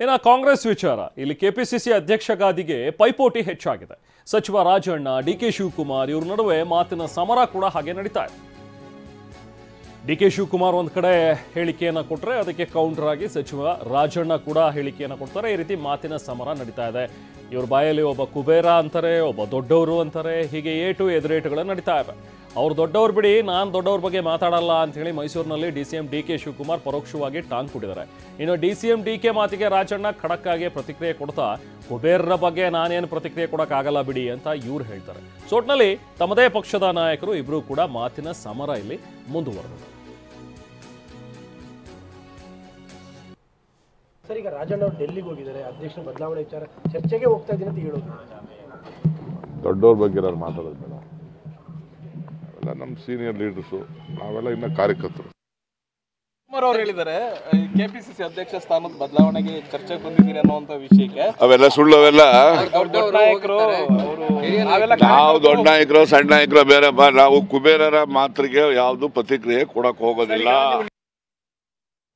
ಇನ್ನು ಕಾಂಗ್ರೆಸ್ ವಿಚಾರ ಇಲ್ಲಿ ಕೆಪಿಸಿಸಿ ಅಧ್ಯಕ್ಷ ಗಾದಿಗೆ ಪೈಪೋಟಿ ಹೆಚ್ಚಾಗಿದೆ. ಸಚಿವ ರಾಜಣ್ಣ, ಡಿಕೆ ಶಿವಕುಮಾರ್ ಇವರ ನಡುವೆ ಮಾತಿನ ಸಮರ ಕೂಡ ಹಾಗೆ ನಡೀತಾ ಇದೆ. ಡಿಕೆ ಶಿವಕುಮಾರ್ ಒಂದು ಕಡೆ ಹೇಳಿಕೆಯನ್ನು ಕೊಟ್ಟರೆ ಅದಕ್ಕೆ ಕೌಂಟರ್ ಆಗಿ ಸಚಿವ ರಾಜಣ್ಣ ಕೂಡ ಹೇಳಿಕೆಯನ್ನು ಕೊಡ್ತಾರೆ. ಈ ರೀತಿ ಮಾತಿನ ಸಮರ ನಡೀತಾ ಇದೆ. ಇವ್ರ ಬಾಯಲ್ಲಿ ಒಬ್ಬ ಕುಬೇರ ಅಂತಾರೆ, ಒಬ್ಬ ದೊಡ್ಡವರು ಅಂತಾರೆ. ಹೀಗೆ ಏಟು ಎದುರೇಟುಗಳು ನಡೀತಾ ಇವೆ. ಅವ್ರು ದೊಡ್ಡವ್ರು ಬಿಡಿ, ನಾನು ದೊಡ್ಡವ್ರ ಬಗ್ಗೆ ಮಾತಾಡಲ್ಲ ಅಂತ ಹೇಳಿ ಮೈಸೂರಿನಲ್ಲಿ ಡಿಸಿಎಂ ಡಿಕೆ ಶಿವಕುಮಾರ್ ಪರೋಕ್ಷವಾಗಿ ಟಾಂಗ್ ಕೊಟ್ಟಿದ್ದಾರೆ. ಇನ್ನು ಡಿಸಿಎಂ ಡಿಕೆ ಮಾತಿಗೆ ರಾಜಣ್ಣ ಖಡಕ್ಕಾಗಿ ಪ್ರತಿಕ್ರಿಯೆ ಕೊಡ್ತಾ ಕುಬೇರರ ಬಗ್ಗೆ ನಾನೇನು ಪ್ರತಿಕ್ರಿಯೆ ಕೊಡೋಕ್ಕಾಗಲ್ಲ ಬಿಡಿ ಅಂತ ಇವ್ರು ಹೇಳ್ತಾರೆ. ಒಟ್ನಲ್ಲಿ ತಮ್ಮದೇ ಪಕ್ಷದ ನಾಯಕರು ಇಬ್ಬರು ಕೂಡ ಮಾತಿನ ಸಮರ ಇಲ್ಲಿ ಮುಂದುವರೆದಿದೆ. ಸರ್, ಈಗ ರಾಜಣ್ಣ ಅವರು ಡೆಲ್ಲಿಗೆ ಹೋಗಿದ್ದಾರೆ, ಅಧ್ಯಕ್ಷರ ಬದಲಾವಣೆ ವಿಚಾರ ಚರ್ಚೆಗೆ ಹೋಗ್ತಾ ಇದ್ದೀನಿ ಅಂತ ಹೇಳೋದು. ದೊಡ್ಡವ್ರ ಬಗ್ಗೆ ನಾನು ಮಾತಾಡೋದು ಬೇಡ. ಅವೆಲ್ಲ ನಮ್ಮ ಸೀನಿಯರ್ ಲೀಡರ್ಸು, ನಾವೆಲ್ಲ ಇನ್ನು ಕಾರ್ಯಕರ್ತರು. ಕುಮಾರ್ ಅವರು ಹೇಳಿದ್ದಾರೆ ಕೆಪಿಸಿಸಿ ಅಧ್ಯಕ್ಷ ಸ್ಥಾನದ ಬದಲಾವಣೆಗೆ ಚರ್ಚೆಗೆ ಬಂದಿದ್ದೀರಿ ಅನ್ನುವಂಥ ವಿಷಯಕ್ಕೆ ಅವೆಲ್ಲ ಸುಳ್ಳು. ಅವೆಲ್ಲ ದೊಡ್ಡ ನಾಯಕರು ನಾವು ದೊಡ್ಡ ನಾಯಕರು ಸಣ್ಣ ನಾಯಕರು ಬೇರೆ. ನಾವು ಕುಬೇರರ ಮಾತಿಗೆ ಯಾವುದು ಪ್ರತಿಕ್ರಿಯೆ ಕೊಡಕ್ ಹೋಗೋದಿಲ್ಲ.